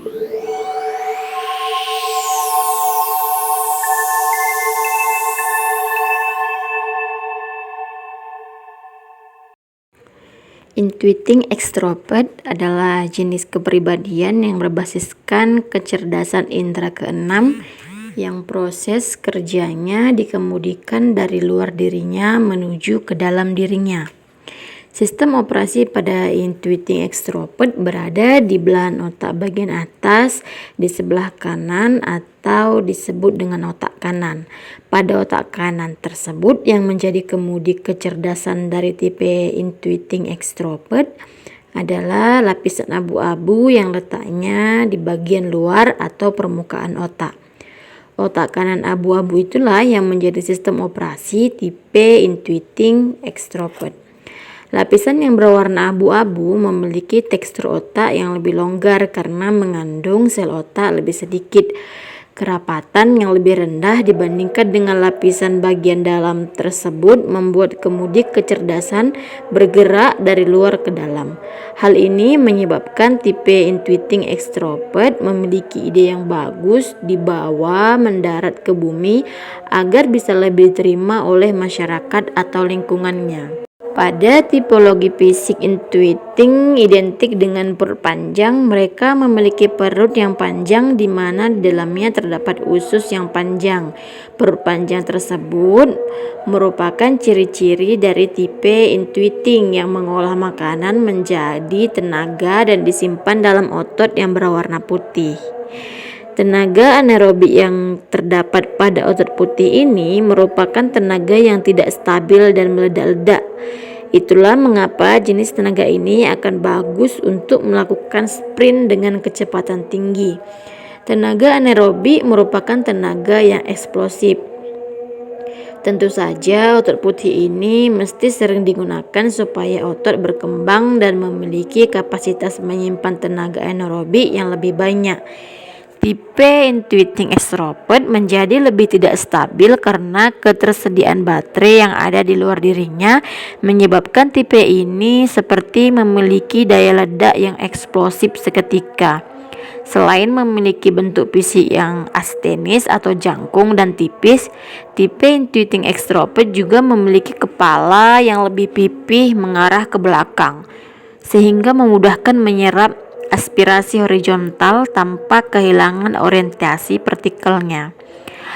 Intuiting extrovert adalah jenis kepribadian yang berbasiskan kecerdasan indera keenam yang proses kerjanya dikemudikan dari luar dirinya menuju ke dalam dirinya. Sistem operasi pada intuiting extrovert berada di belahan otak bagian atas di sebelah kanan atau disebut dengan otak kanan. Pada otak kanan tersebut yang menjadi kemudi kecerdasan dari tipe intuiting extrovert adalah lapisan abu-abu yang letaknya di bagian luar atau permukaan otak. Otak kanan abu-abu itulah yang menjadi sistem operasi tipe intuiting extrovert. Lapisan yang berwarna abu-abu memiliki tekstur otak yang lebih longgar karena mengandung sel otak lebih sedikit, kerapatan yang lebih rendah dibandingkan dengan lapisan bagian dalam tersebut membuat kemudi kecerdasan bergerak dari luar ke dalam. Hal ini menyebabkan tipe intuiting extrovert memiliki ide yang bagus dibawa mendarat ke bumi agar bisa lebih diterima oleh masyarakat atau lingkungannya. Pada tipologi fisik intuiting identik dengan perut panjang, mereka memiliki perut yang panjang di mana di dalamnya terdapat usus yang panjang. Perut panjang tersebut merupakan ciri-ciri dari tipe intuiting yang mengolah makanan menjadi tenaga dan disimpan dalam otot yang berwarna putih. Tenaga anaerobik yang terdapat pada otot putih ini merupakan tenaga yang tidak stabil dan meledak-ledak. Itulah mengapa jenis tenaga ini akan bagus untuk melakukan sprint dengan kecepatan tinggi. Tenaga anaerobik merupakan tenaga yang eksplosif. Tentu saja otot putih ini mesti sering digunakan supaya otot berkembang dan memiliki kapasitas menyimpan tenaga anaerobik yang lebih banyak. Tipe intuiting extrovert menjadi lebih tidak stabil karena ketersediaan baterai yang ada di luar dirinya menyebabkan tipe ini seperti memiliki daya ledak yang eksplosif seketika. Selain memiliki bentuk fisik yang astenis atau jangkung dan tipis, tipe intuiting extrovert juga memiliki kepala yang lebih pipih mengarah ke belakang, sehingga memudahkan menyerap aspirasi horizontal tanpa kehilangan orientasi vertikalnya.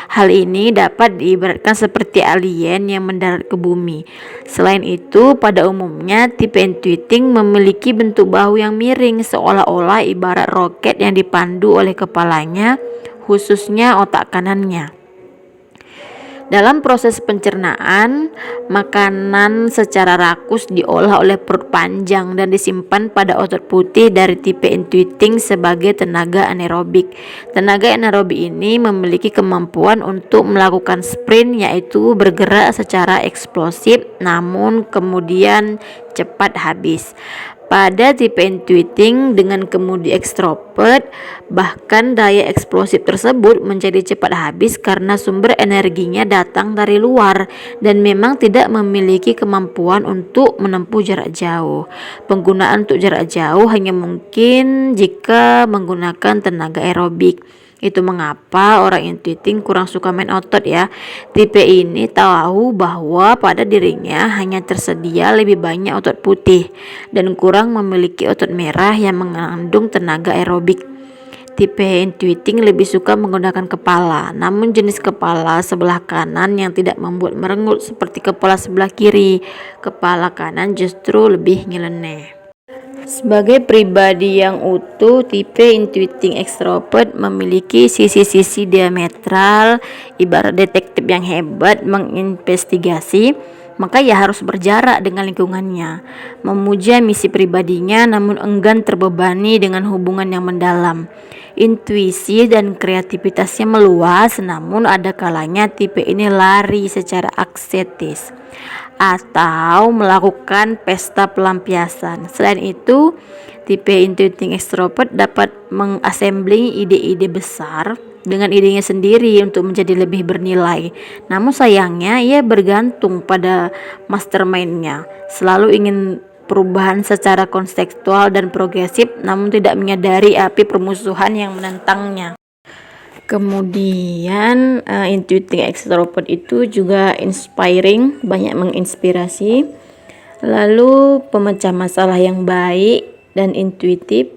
Hal ini dapat diibaratkan seperti alien yang mendarat ke bumi. Selain itu, pada umumnya tipe intuiting memiliki bentuk bahu yang miring seolah-olah ibarat roket yang dipandu oleh kepalanya, khususnya otak kanannya. Dalam proses pencernaan, makanan secara rakus diolah oleh perut panjang dan disimpan pada otot putih dari tipe intuiting sebagai tenaga anaerobik. Tenaga anaerobik ini memiliki kemampuan untuk melakukan sprint, yaitu bergerak secara eksplosif namun kemudian cepat habis. Pada tipe intuiting dengan kemudi ekstrovert, bahkan daya eksplosif tersebut menjadi cepat habis karena sumber energinya datang dari luar dan memang tidak memiliki kemampuan untuk menempuh jarak jauh. Penggunaan untuk jarak jauh hanya mungkin jika menggunakan tenaga aerobik. Itu mengapa orang intuiting kurang suka main otot ya. Tipe ini tahu bahwa pada dirinya hanya tersedia lebih banyak otot putih dan kurang memiliki otot merah yang mengandung tenaga aerobik. Tipe intuiting lebih suka menggunakan kepala, namun jenis kepala sebelah kanan yang tidak membuat merengut seperti kepala sebelah kiri. Kepala kanan justru lebih nyeleneh. Sebagai pribadi yang utuh, tipe intuiting extrovert memiliki sisi-sisi diametral, ibarat detektif yang hebat menginvestigasi, maka ia harus berjarak dengan lingkungannya, memuja misi pribadinya namun enggan terbebani dengan hubungan yang mendalam. Intuisi dan kreativitasnya meluas, namun ada kalanya tipe ini lari secara asketis atau melakukan pesta pelampiasan. Selain itu, tipe intuiting extrovert dapat mengassembling ide-ide besar dengan idenya sendiri untuk menjadi lebih bernilai. Namun sayangnya ia bergantung pada mastermind-nya, selalu ingin perubahan secara kontekstual dan progresif, namun tidak menyadari api permusuhan yang menentangnya. Kemudian intuiting extrovert itu juga inspiring, banyak menginspirasi. Lalu pemecah masalah yang baik dan intuitif.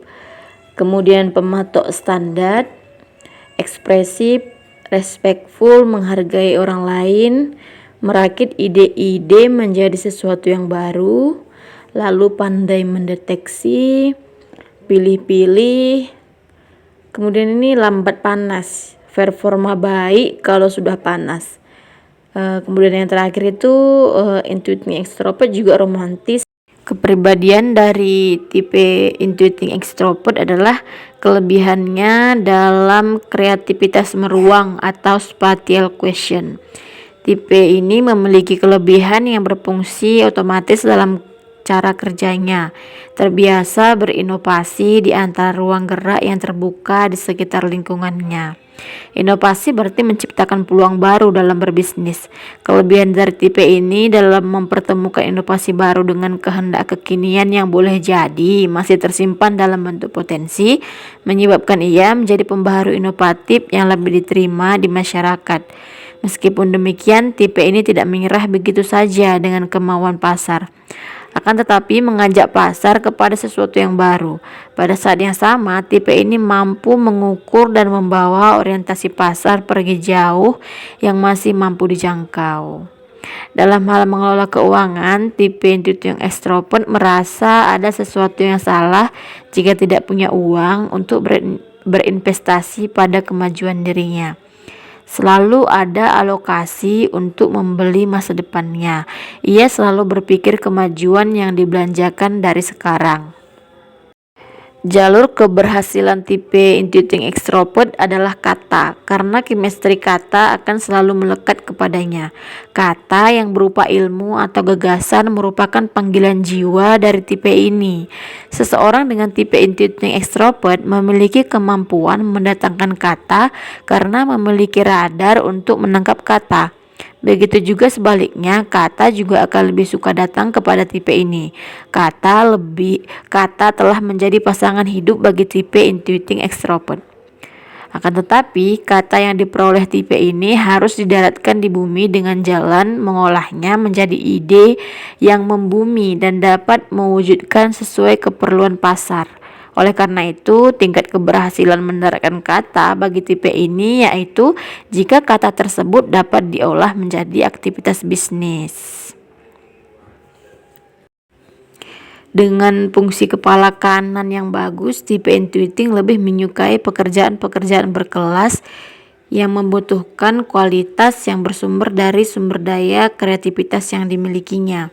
Kemudian pematok standar, ekspresif, respectful, menghargai orang lain, merakit ide-ide menjadi sesuatu yang baru, lalu pandai mendeteksi, pilih-pilih. Kemudian ini lambat panas, performa baik kalau sudah panas. Kemudian yang terakhir itu intuiting extrovert juga romantis. Kepribadian dari tipe intuiting extrovert adalah kelebihannya dalam kreativitas meruang atau spatial question. Tipe ini memiliki kelebihan yang berfungsi otomatis dalam cara kerjanya, terbiasa berinovasi di antara ruang gerak yang terbuka di sekitar lingkungannya. Inovasi berarti menciptakan peluang baru dalam berbisnis. Kelebihan dari tipe ini dalam mempertemukan inovasi baru dengan kehendak kekinian yang boleh jadi masih tersimpan dalam bentuk potensi, menyebabkan ia menjadi pembaharu inovatif yang lebih diterima di masyarakat. Meskipun demikian, tipe ini tidak menyerah begitu saja dengan kemauan pasar, akan tetapi mengajak pasar kepada sesuatu yang baru. Pada saat yang sama, tipe ini mampu mengukur dan membawa orientasi pasar pergi jauh yang masih mampu dijangkau. Dalam hal mengelola keuangan, tipe intuiting extrovert merasa ada sesuatu yang salah jika tidak punya uang untuk berinvestasi pada kemajuan dirinya. Selalu ada alokasi untuk membeli masa depannya. Ia selalu berpikir kemajuan yang dibelanjakan dari sekarang. Jalur keberhasilan tipe intuiting extrovert adalah kata, karena chemistry kata akan selalu melekat kepadanya. Kata yang berupa ilmu atau gagasan merupakan panggilan jiwa dari tipe ini. Seseorang dengan tipe intuiting extrovert memiliki kemampuan mendatangkan kata karena memiliki radar untuk menangkap kata. Begitu juga sebaliknya, kata juga akan lebih suka datang kepada tipe ini. Kata telah menjadi pasangan hidup bagi tipe intuiting extrovert. Akan tetapi, kata yang diperoleh tipe ini harus didaratkan di bumi dengan jalan mengolahnya menjadi ide yang membumi dan dapat mewujudkan sesuai keperluan pasar. Oleh karena itu, tingkat keberhasilan mendaratkan kata bagi tipe ini yaitu jika kata tersebut dapat diolah menjadi aktivitas bisnis. Dengan fungsi kepala kanan yang bagus, tipe intuiting lebih menyukai pekerjaan-pekerjaan berkelas yang membutuhkan kualitas yang bersumber dari sumber daya kreativitas yang dimilikinya.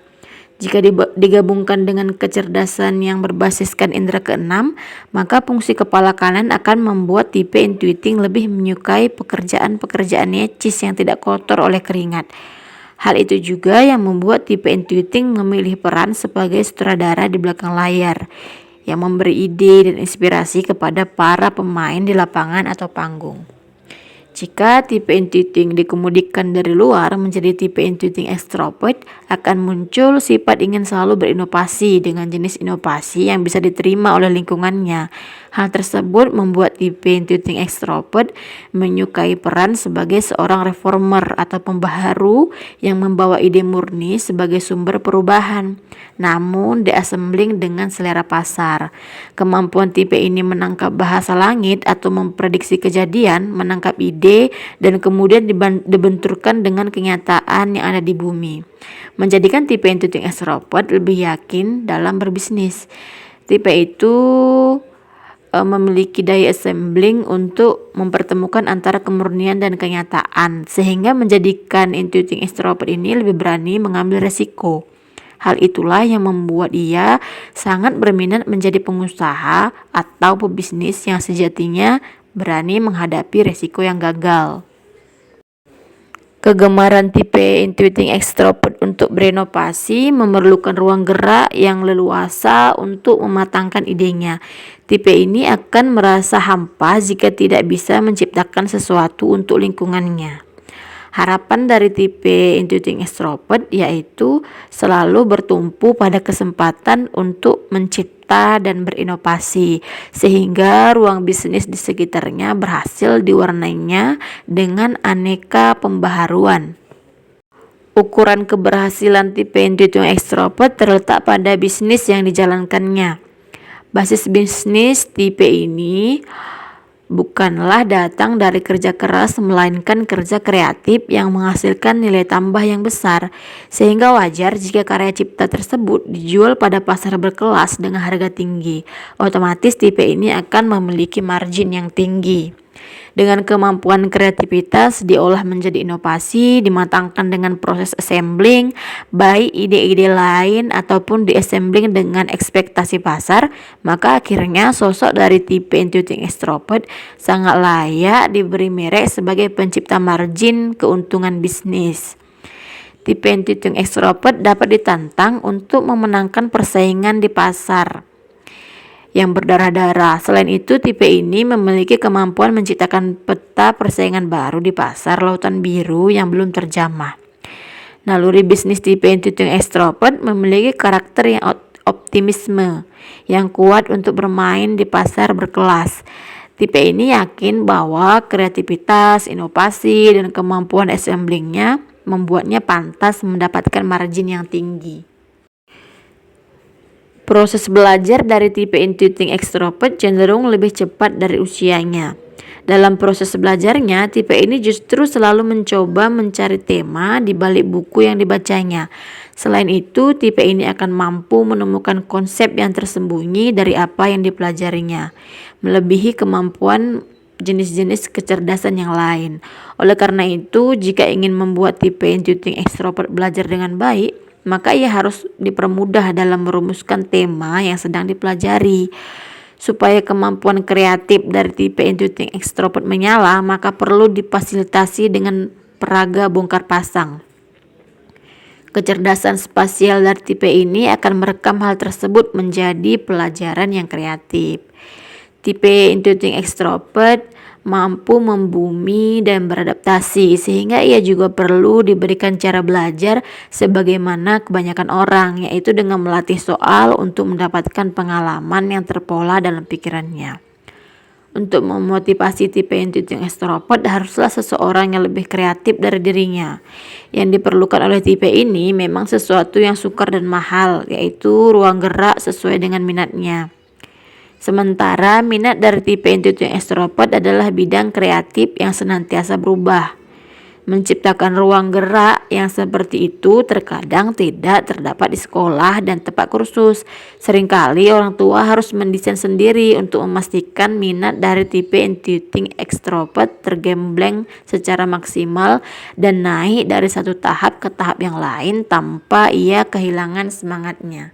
Jika digabungkan dengan kecerdasan yang berbasiskan indera keenam, maka fungsi kepala kanan akan membuat tipe intuiting lebih menyukai pekerjaan-pekerjaan necis yang tidak kotor oleh keringat. Hal itu juga yang membuat tipe intuiting memilih peran sebagai sutradara di belakang layar, yang memberi ide dan inspirasi kepada para pemain di lapangan atau panggung. Jika tipe intuiting dikemudikan dari luar menjadi tipe intuiting extrovert, akan muncul sifat ingin selalu berinovasi dengan jenis inovasi yang bisa diterima oleh lingkungannya. Hal tersebut membuat tipe intuiting extrovert menyukai peran sebagai seorang reformer atau pembaharu yang membawa ide murni sebagai sumber perubahan, namun diassembling dengan selera pasar. Kemampuan tipe ini menangkap bahasa langit atau memprediksi kejadian, menangkap ide, dan kemudian dibenturkan dengan kenyataan yang ada di bumi, menjadikan tipe intuiting extrovert lebih yakin dalam berbisnis. Tipe itu memiliki daya assembling untuk mempertemukan antara kemurnian dan kenyataan, sehingga menjadikan intuiting extrovert ini lebih berani mengambil resiko. Hal itulah yang membuat ia sangat berminat menjadi pengusaha atau pebisnis yang sejatinya berani menghadapi resiko yang gagal. Kegemaran tipe intuiting extrovert untuk berinovasi memerlukan ruang gerak yang leluasa untuk mematangkan idenya. Tipe ini akan merasa hampa jika tidak bisa menciptakan sesuatu untuk lingkungannya. Harapan dari tipe intuiting extrovert yaitu selalu bertumpu pada kesempatan untuk mencipta dan berinovasi, sehingga ruang bisnis di sekitarnya berhasil diwarnainya dengan aneka pembaharuan. Ukuran keberhasilan tipe intuiting extrovert terletak pada bisnis yang dijalankannya. Basis bisnis tipe ini bukanlah datang dari kerja keras, melainkan kerja kreatif yang menghasilkan nilai tambah yang besar, sehingga wajar jika karya cipta tersebut dijual pada pasar berkelas dengan harga tinggi. Otomatis tipe ini akan memiliki margin yang tinggi. Dengan kemampuan kreativitas diolah menjadi inovasi, dimatangkan dengan proses assembling, baik ide-ide lain ataupun diassembling dengan ekspektasi pasar, maka akhirnya sosok dari tipe intuiting extrovert sangat layak diberi merek sebagai pencipta margin keuntungan bisnis. Tipe intuiting extrovert dapat ditantang untuk memenangkan persaingan di pasar yang berdarah-darah. Selain itu, tipe ini memiliki kemampuan menciptakan peta persaingan baru di pasar lautan biru yang belum terjamah. Naluri bisnis tipe intuiting extrovert memiliki karakter yang optimisme yang kuat untuk bermain di pasar berkelas. Tipe ini yakin bahwa kreativitas, inovasi, dan kemampuan assemblingnya membuatnya pantas mendapatkan margin yang tinggi. Proses belajar dari tipe intuiting extrovert cenderung lebih cepat dari usianya. Dalam proses belajarnya, tipe ini justru selalu mencoba mencari tema di balik buku yang dibacanya. Selain itu, tipe ini akan mampu menemukan konsep yang tersembunyi dari apa yang dipelajarinya, melebihi kemampuan jenis-jenis kecerdasan yang lain. Oleh karena itu, jika ingin membuat tipe intuiting extrovert belajar dengan baik, maka ia harus dipermudah dalam merumuskan tema yang sedang dipelajari. Supaya kemampuan kreatif dari tipe intuiting extrovert menyala, maka perlu difasilitasi dengan peraga bongkar pasang. Kecerdasan spasial dari tipe ini akan merekam hal tersebut menjadi pelajaran yang kreatif. Tipe intuiting extrovert mampu membumi dan beradaptasi, sehingga ia juga perlu diberikan cara belajar sebagaimana kebanyakan orang, yaitu dengan melatih soal untuk mendapatkan pengalaman yang terpola dalam pikirannya. Untuk memotivasi tipe intuiting extrovert haruslah seseorang yang lebih kreatif dari dirinya. Yang diperlukan oleh tipe ini memang sesuatu yang sukar dan mahal, yaitu ruang gerak sesuai dengan minatnya. Sementara minat dari tipe intuiting extrovert adalah bidang kreatif yang senantiasa berubah. Menciptakan ruang gerak yang seperti itu terkadang tidak terdapat di sekolah dan tempat kursus. Seringkali orang tua harus mendesain sendiri untuk memastikan minat dari tipe intuiting extrovert tergembleng secara maksimal dan naik dari satu tahap ke tahap yang lain tanpa ia kehilangan semangatnya.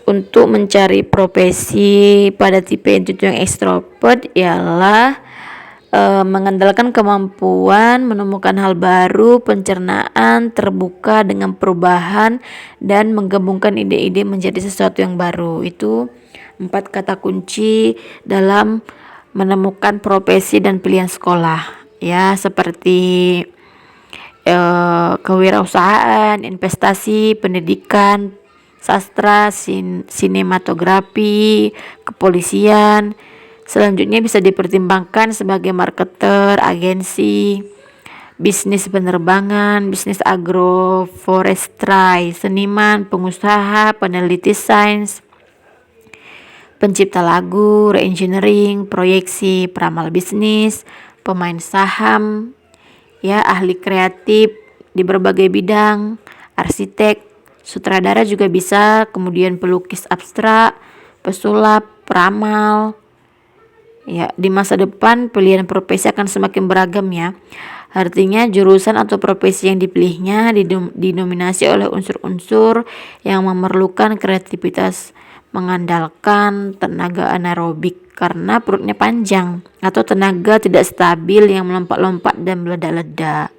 Untuk mencari profesi pada tipe intuiting extrovert ialah mengandalkan kemampuan menemukan hal baru, pencernaan, terbuka dengan perubahan, dan menggabungkan ide-ide menjadi sesuatu yang baru. Itu 4 kata kunci dalam menemukan profesi dan pilihan sekolah. Ya, seperti kewirausahaan, investasi, pendidikan, sastra, sinematografi, kepolisian. Selanjutnya bisa dipertimbangkan sebagai marketer, agensi, bisnis penerbangan, bisnis agroforestry, seniman, pengusaha, peneliti sains, pencipta lagu, reengineering, proyeksi, peramal bisnis, pemain saham, ya, ahli kreatif di berbagai bidang, arsitek, sutradara juga bisa, kemudian pelukis abstrak, pesulap, peramal. Ya, di masa depan pilihan profesi akan semakin beragam ya. Artinya jurusan atau profesi yang dipilihnya didominasi oleh unsur-unsur yang memerlukan kreativitas, mengandalkan tenaga anaerobik karena perutnya panjang, atau tenaga tidak stabil yang melompat-lompat dan meledak-ledak.